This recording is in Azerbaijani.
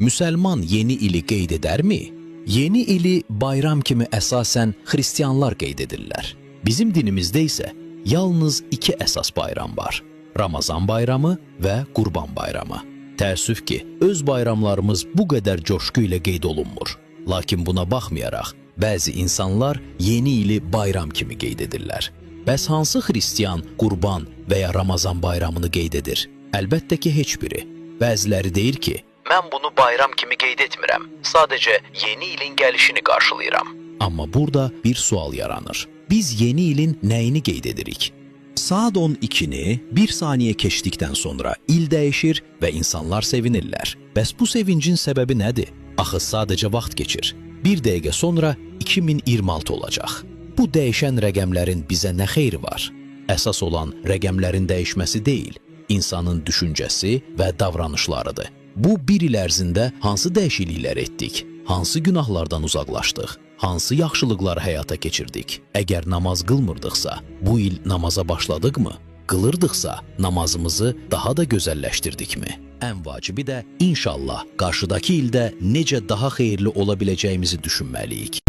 Müsəlman yeni ili qeyd edərmi? Yeni ili bayram kimi əsasən xristianlar qeyd edirlər. Bizim dinimizdə isə yalnız iki əsas bayram var: Ramazan bayramı və Qurban bayramı. Təəssüf ki, öz bayramlarımız bu qədər coşqu ilə qeyd olunmur. Lakin buna baxmayaraq, bəzi insanlar yeni ili bayram kimi qeyd edirlər. Bəs hansı xristian Qurban və ya Ramazan bayramını qeyd edir? Əlbəttə ki, heç biri. Bəziləri deyir ki, mən bunu bayram kimi qeyd etmirəm, sadəcə yeni ilin gəlişini qarşılayıram. Amma burada bir sual yaranır. Biz yeni ilin nəyini qeyd edirik? Saat 12-ni bir saniyə keçdikdən sonra il dəyişir və insanlar sevinirlər. Bəs bu sevincin səbəbi nədir? Axı sadəcə vaxt keçir. Bir dəqiqə sonra 2026 olacaq. Bu dəyişən rəqəmlərin bizə nə xeyri var? Əsas olan rəqəmlərin dəyişməsi deyil, insanın düşüncəsi və davranışlarıdır. Bu bir il ərzində hansı dəyişikliklər etdik? Hansı günahlardan uzaqlaşdıq? Hansı yaxşılıqları həyata keçirdik? Əgər namaz qılmırdıqsa, bu il namaza başladıqmı? Qılırdıqsa, namazımızı daha da gözəlləşdirdikmi? Ən vacibi də inşallah qarşıdakı ildə necə daha xeyirli ola biləcəyimizi düşünməliyik.